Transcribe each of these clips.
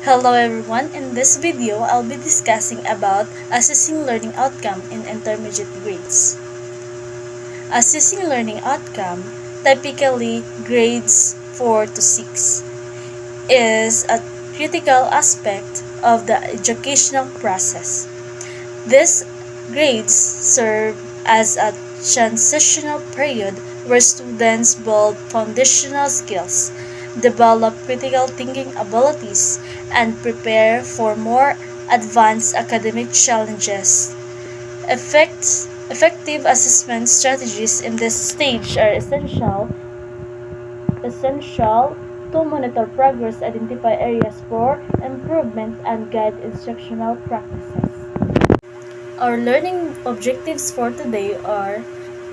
Hello everyone, in this video I'll be discussing about assessing learning outcome in intermediate grades. Assessing learning outcome, typically grades 4 to 6, is a critical aspect of the educational process. These grades serve as a transitional period where students build foundational skills, develop critical thinking abilities, and prepare for more advanced academic challenges. Effective assessment strategies in this stage are essential to monitor progress, identify areas for improvement, and guide instructional practices. Our learning objectives for today are: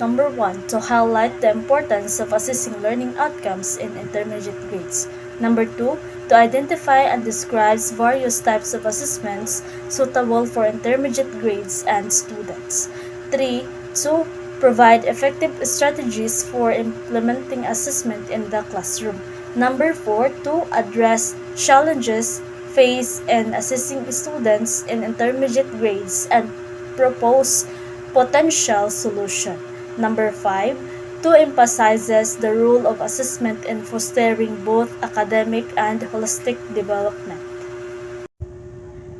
number 1, to highlight the importance of assessing learning outcomes in intermediate grades. Number 2, to identify and describe various types of assessments suitable for intermediate grades and students. 3, to provide effective strategies for implementing assessment in the classroom. Number 4, to address challenges faced in assessing students in intermediate grades and propose potential solution. Number 5, to emphasizes the role of assessment in fostering both academic and holistic development.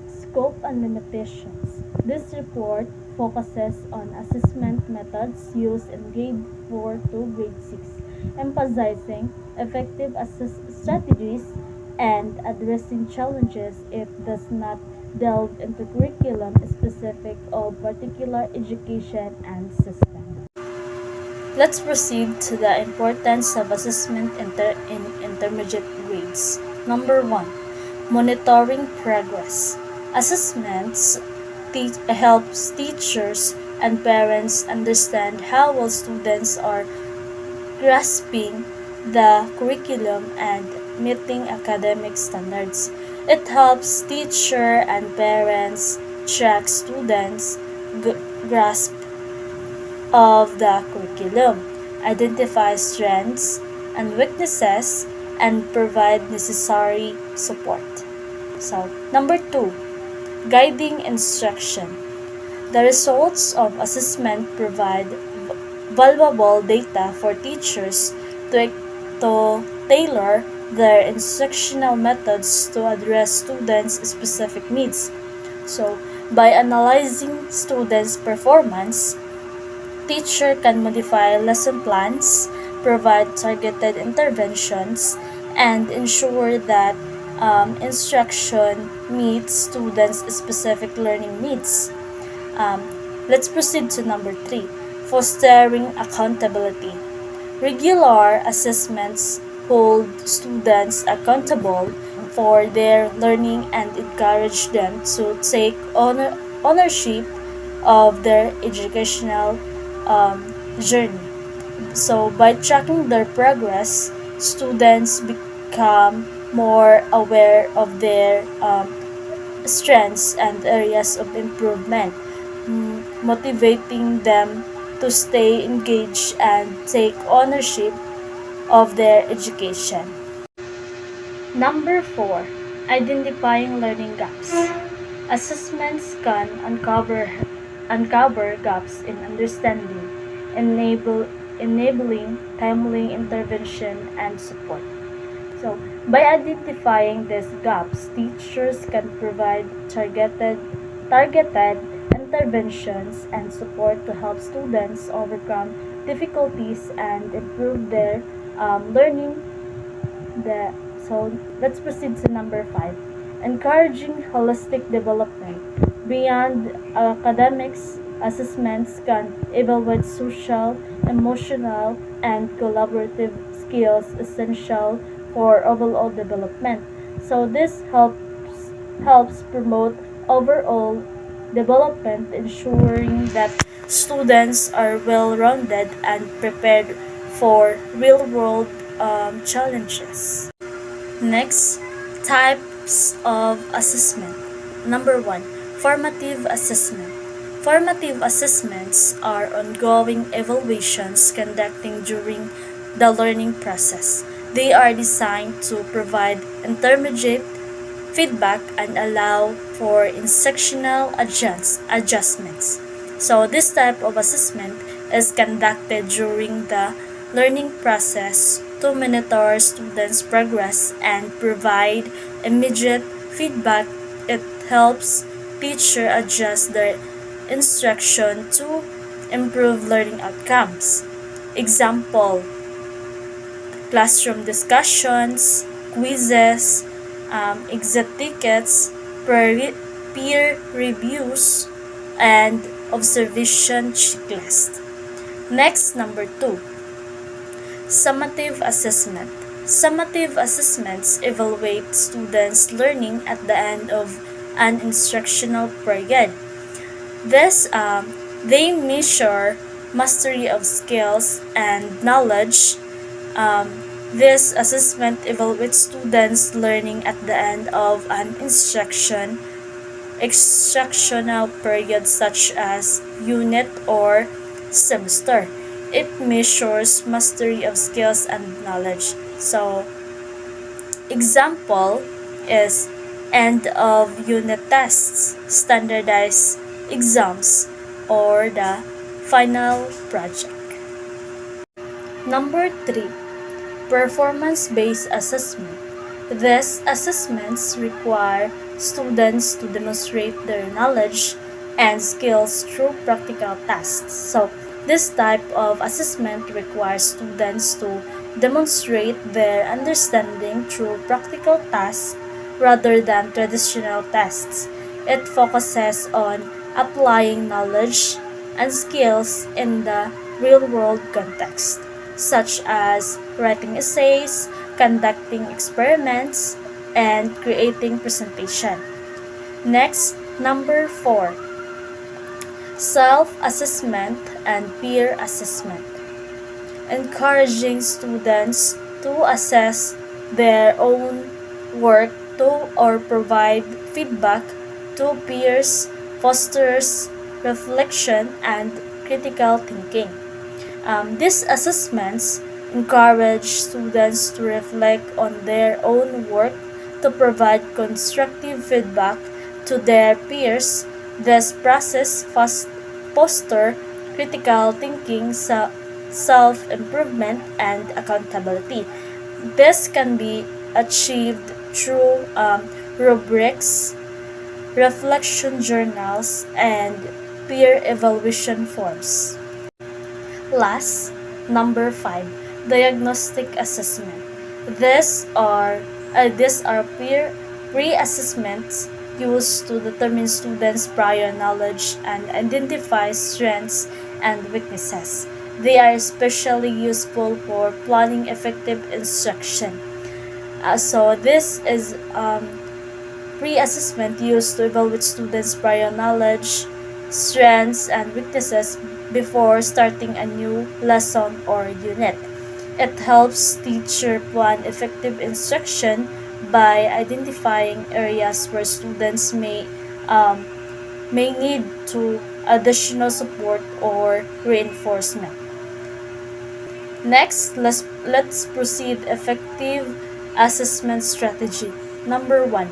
Scope and limitations. This report focuses on assessment methods used in grade 4 to grade 6, emphasizing effective strategies and addressing challenges it does not delve into curriculum specific of particular education and system. Let's proceed to the importance of assessment in intermediate grades. Number 1, monitoring progress. Assessments helps teachers and parents understand how well students are grasping the curriculum and meeting academic standards. It helps teacher and parents track students' grasp of the curriculum, identify strengths and weaknesses, and provide necessary support. So, number 2, guiding instruction. The results of assessment provide valuable data for teachers to tailor their instructional methods to address students' specific needs. So, by analyzing students' performance, teacher can modify lesson plans, provide targeted interventions, and ensure that instruction meets students' specific learning needs. Um, let's proceed to number 3, fostering accountability. Regular assessments hold students accountable for their learning and encourage them to take ownership of their educational journey. So, by tracking their progress, students become more aware of their strengths and areas of improvement, motivating them to stay engaged and take ownership of their education. Number 4, identifying learning gaps. Assessments can uncover gaps in understanding, enabling timely intervention and support. So, by identifying these gaps, teachers can provide targeted interventions and support to help students overcome difficulties and improve their learning. So, let's proceed to number 5, encouraging holistic development. Beyond academics, assessments can evaluate social, emotional, and collaborative skills essential for overall development. So this helps promote overall development, ensuring that students are well-rounded and prepared for real-world challenges. Next, types of assessment. Number 1, formative assessment. Formative assessments are ongoing evaluations conducting during the learning process. They are designed to provide intermediate feedback and allow for instructional adjustments. So this type of assessment is conducted during the learning process to monitor students' progress and provide immediate feedback. It helps teacher adjust their instruction to improve learning outcomes. Example, classroom discussions, quizzes, exit tickets, peer reviews, and observation checklist. Next, number 2, summative assessment. Summative assessments evaluate students' learning at the end of an instructional period. This, they measure mastery of skills and knowledge. Um, this assessment evaluates students' learning at the end of an instructional period such as unit or semester. It measures mastery of skills and knowledge. So, example is end of unit tests, standardized exams, or the final project. Number 3, performance-based assessment. These assessments require students to demonstrate their knowledge and skills through practical tasks. So, this type of assessment requires students to demonstrate their understanding through practical tasks rather than traditional tests. It focuses on applying knowledge and skills in the real-world context, such as writing essays, conducting experiments, and creating presentation. Next, number 4, self-assessment and peer assessment. Encouraging students to assess their own work to or provide feedback to peers fosters reflection and critical thinking. These assessments encourage students to reflect on their own work to provide constructive feedback to their peers. This process foster critical thinking, self-improvement, and accountability. This can be achieved through rubrics, reflection journals, and peer evaluation forms. Last, number 5, diagnostic assessment. These are pre-assessments used to determine students' prior knowledge and identify strengths and weaknesses. They are especially useful for planning effective instruction. So this is pre-assessment used to evaluate students' prior knowledge, strengths, and weaknesses before starting a new lesson or unit. It helps teacher plan effective instruction by identifying areas where students may need to additional support or reinforcement. Next, let's proceed effective assessment strategy. Number 1,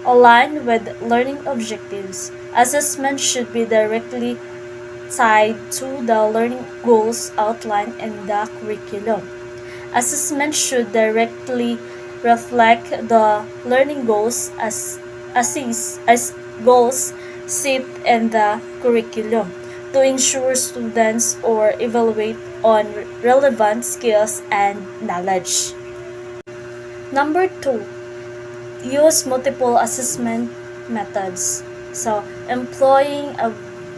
align with learning objectives. Assessment should be directly tied to the learning goals outlined in the curriculum. Assessment should directly reflect the learning goals as goals set in the curriculum to ensure students or evaluate on relevant skills and knowledge. Number 2, use multiple assessment methods. So, employing a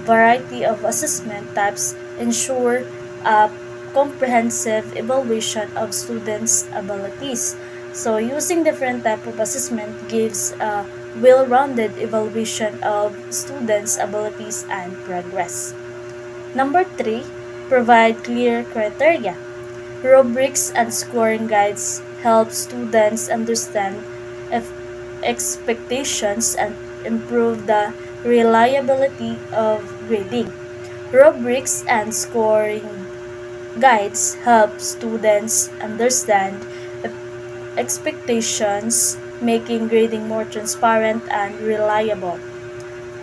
variety of assessment types ensure a comprehensive evaluation of students' abilities. So, using different type of assessment gives a well-rounded evaluation of students' abilities and progress. Number 3, provide clear criteria. Rubrics and scoring guides help students understand expectations and improve the reliability of grading. Rubrics and scoring guides help students understand expectations making grading more transparent and reliable.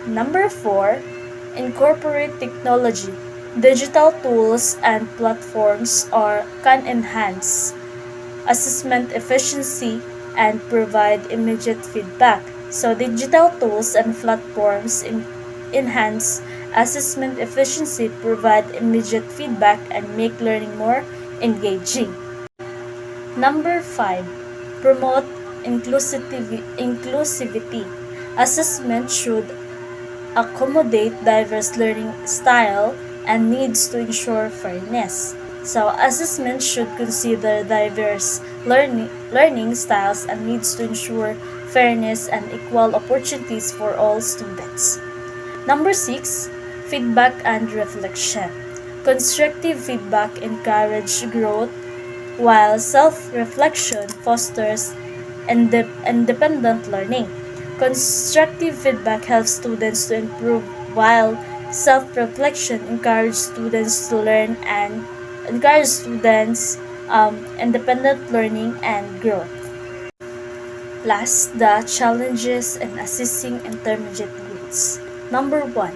Number 4, incorporate technology. Digital tools and platforms can enhance assessment efficiency and provide immediate feedback. So digital tools and platforms enhance assessment efficiency, provide immediate feedback, and make learning more engaging. Number 5, promote inclusivity. Assessment should accommodate diverse learning style and needs to ensure fairness. So assessment should consider diverse learning styles and needs to ensure fairness and equal opportunities for all students. Number 6, feedback and reflection. Constructive feedback encourages growth while self-reflection fosters independent learning. Constructive feedback helps students to improve, while self-reflection encourages students to learn and encourages students independent learning and growth. Last, the challenges in assessing intermediate grades. Number 1,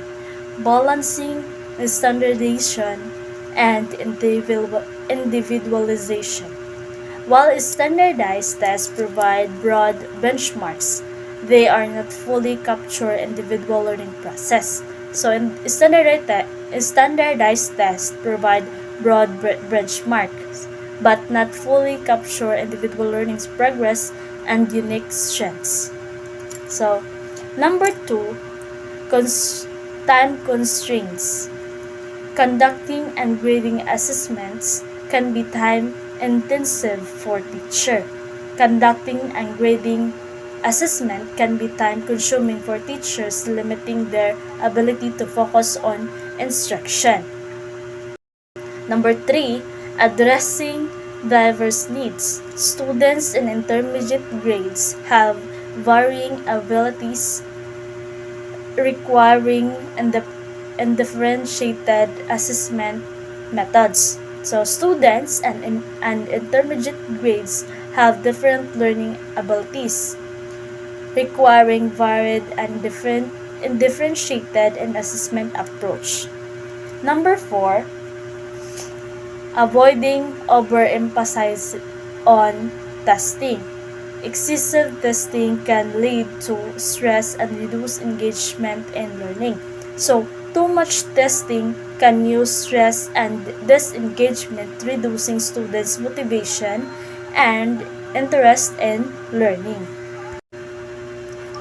balancing standardization and individualization. While standardized tests provide broad benchmarks, they are not fully capture individual learning process. So standardized tests provide broad benchmarks, but not fully capture individual learning's progress and unique strengths. So, number 2, time constraints. Conducting and grading assessments can be time intensive for teacher. Conducting and grading assessment can be time consuming for teachers, limiting their ability to focus on instruction. Number 3, addressing diverse needs. Students in intermediate grades have varying abilities requiring undifferentiated assessment methods. So students and intermediate grades have different learning abilities, requiring varied and differentiated and assessment approach. Number 4, avoiding overemphasis on testing. Excessive testing can lead to stress and reduce engagement in learning. So, too much testing can use stress and disengagement, reducing students' motivation and interest in learning.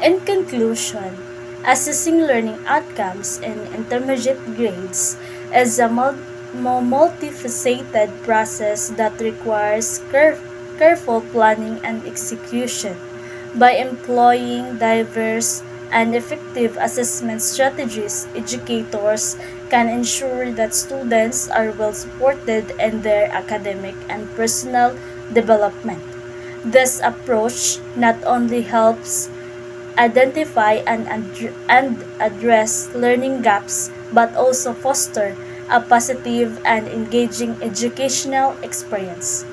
In conclusion, assessing learning outcomes in intermediate grades is a multifaceted process that requires careful planning and execution. By employing diverse and effective assessment strategies, educators can ensure that students are well supported in their academic and personal development. This approach not only helps identify and address learning gaps but also foster a positive and engaging educational experience.